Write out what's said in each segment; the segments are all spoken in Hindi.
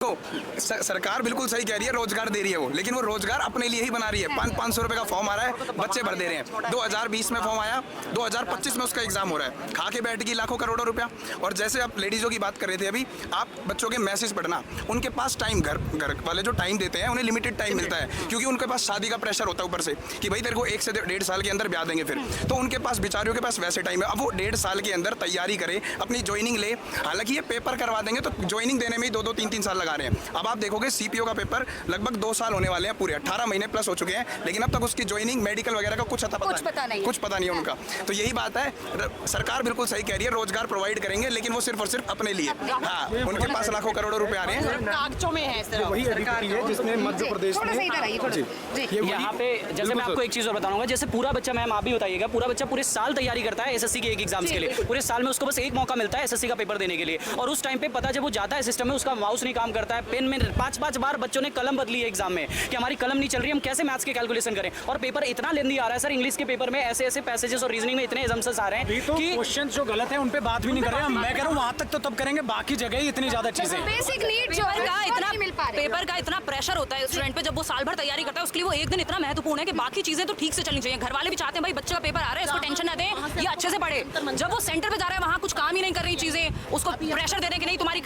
देखो सरकार बिल्कुल सही कह रही है, रोजगार दे रही है वो, लेकिन वो रोजगार अपने लिए ही बना रही है। 500 रुपए का फॉर्म आ रहा है, बच्चे भर दे रहे हैं। 2020 में फॉर्म आया, 2025 में उसका एग्जाम हो रहा है, खा के बैठ गई लाखों करोड़ों रुपया। और जैसे आप लेडीजों की बात कर रहे थे अभी, आप बच्चों के मैसेज पढ़ना, उनके पास टाइम, घर वाले जो टाइम देते हैं उन्हें लिमिटेड टाइम मिलता है, क्योंकि उनके पास शादी का प्रेशर होता है ऊपर से कि भाई तेरे को 1 से 1.5 साल के अंदर ब्याह देंगे फिर, तो उनके पास बेचारियों के पास वैसे टाइम है। अब वो 1.5 साल के अंदर तैयारी करे, अपनी ज्वाइनिंग ले, हालांकि ये पेपर करवा देंगे तो ज्वाइनिंग देने में ही 2-2, 3-3 साल लगा रहे हैं। अब आप देखोगे सीपीओ का पेपर लगभग 2 साल होने वाले हैं पूरे, 18 महीने प्लस हो चुके हैं, लेकिन अब तक उसकी ज्वाइनिंग मेडिकल वगैरह का कुछ पता नहीं है उनका। तो यही बात है, सरकार बिल्कुल सही कह रही है, रोजगार प्रोवाइड करेंगे, लेकिन वो सिर्फ और सिर्फ अपने लिए। हाँ, उनके पास लाखों करोड़ों रुपए आ रहे हैं, कागजों में है। वही एडीपीटी है जिसमें मध्य प्रदेश में यहाँ पे जैसे मैं आपको एक चीज और बताऊंगा, जैसे पूरा बच्चा, मैम आप भी बताइएगा, पूरा बच्चा पूरे साल तैयारी करता है एसएससी के एक एग्जाम्स के लिए, पूरे साल में उसको बस एक मौका मिलता है एसएससी का पेपर देने के लिए, और उस टाइम पे पता जब वो जाता है सिस्टम में, उसका माउस नहीं काम करता है, पेन में 5-5 बार बच्चों ने कलम बदली है एग्जाम में कि हमारी कलम नहीं चल रही, हम कैसे मैथ्स के कैलकुलेशन करें, और पेपर इतना लेंदी आ रहा है सर, इंग्लिश के पेपर में ऐसे पैसेजेस और रीजनिंग में इतने एजम्पशंस आ रहे हैं कि क्वेश्चन जो गलत है उन पे बात भी नहीं कर रहे हैं। मैं कह रहा हूँ वहाँ तक तो तब करेंगे, बाकी जगह ही इतनी ज्यादा चीजें, बेसिक नीड जो है पेपर का इतना प्रेशर होता है स्टूडेंट पे, जब वो साल भर तैयारी करता है उसके लिए वो एक दिन इतना महत्वपूर्ण है कि बाकी चीजें तो ठीक से चलनी चाहिए। घर वाले भी चाहते हैं भाई बच्चे का पेपर आ रहा है, इसको टेंशन ना दें, ये अच्छे से पढ़े। जब वो सेंटर पे जा रहा है वहाँ कुछ काम ही नहीं कर रही चीजें, उसको प्रेशर दे रहे कि नहीं तुम्हारी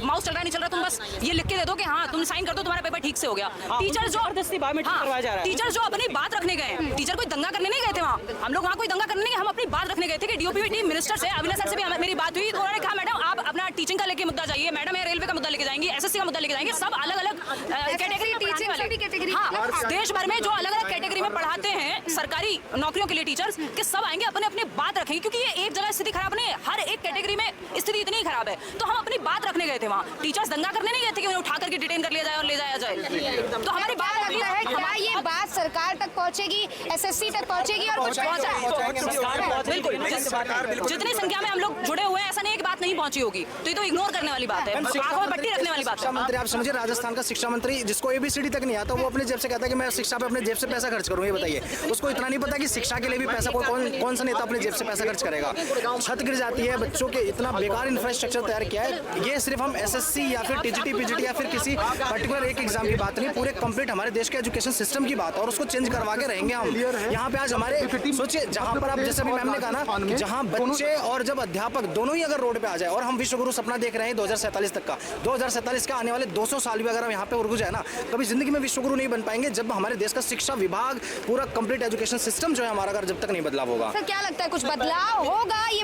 माउस चल रहा नहीं चल रहा, तुम बस ये लिख के दे दो कि हाँ तुम साइन कर दो, तुम्हारा पेपर ठीक से हो गया। टीचर जो टीचर जो अपनी बात रखने गए हैं, टीचर कोई दंगा करने नहीं गए थे वहाँ, हम लोग वहाँ कोई दंगा करने नहीं, हम अपनी बात रखने गए थे कि डीओपीटी मिनिस्टर से, अविनाश सर से भी मेरी बात हुई, तो उन्होंने कहा मैडम आप अपना टीचिंग का लेके मुद्दा जाइए, मैडम है रेलवे का मुद्दा लेके जाएंगे, एसएससी का मुद्दा लेके जाएंगे, सब अलग अलग कैटेगरी, हाँ देश भर में जो अलग अलग कैटेगरी में पढ़ाते हैं सरकारी नौकरियों के लिए टीचर्स के, सब आएंगे अपने अपने बात रखेंगे, क्योंकि ये एक जगह स्थिति खराब नहीं है, हर एक कैटेगरी में स्थिति इतनी खराब है, तो हम अपनी बात रखने गए थे वहाँ। टीचर्स दंगा करने नहीं गए थे कि उन्हें उठा करके डिटेन कर लिया जाए और ले जाया जाए, तो हमारी बात लगता है क्या ये बात सरकार तक पहुँचेगी, एसएससी तक पहुँचेगी और जितनी संख्या में हम लोग जुड़े हुए हैं, ऐसा नहीं एक बात नहीं पहुंची होगी, तो ये तो इग्नोर करने वाली बात है, आंखों में पट्टी रखने वाली बात है। मंत्री आप समझिए, राजस्थान का शिक्षा मंत्री जिसको एबीसीडी तक नहीं आता, वो अपने जेब से कहता है कि मैं शिक्षा पे अपने जेब से पैसा खर्च करूँ, ये बताइए। उसको इतना नहीं पता कि शिक्षा के लिए भी पैसा कौन सा नेता अपने जेब से पैसा खर्च करेगा। छत गिर जाती है, बच्चों के इतना बेकार इंफ्रास्ट्रक्चर तैयार किया है। ये सिर्फ हम एसएससी या फिर टीजीटी पीजीटी या फिर किसी पर्टिकुलर एक एग्जाम की बात नहीं, पूरे कंप्लीट हमारे देश के एजुकेशन सिस्टम की बात है, और उसको चेंज करवा के रहेंगे हम। यहाँ पे आज हमारे सोचिए, जहाँ पर आप जैसे मैम ने कहा ना, जहाँ बच्चे और जब अध्यापक दोनों ही अगर रोड पे आ जाए, और हम विश्व गुरु सपना देख रहे हैं 2047 तक का, 2047 का आने वाले 200 साल भी अगर हम यहाँ पे उड़ जाए ना, कभी जिंदगी में विश्व गुरु नहीं बन पाएंगे जब हमारे देश का शिक्षा विभाग, पूरा कंप्लीट एजुकेशन सिस्टम जो है हमारा, अगर जब तक नहीं बदलाव होगा। सर क्या लगता है कुछ बदलाव होगा? ये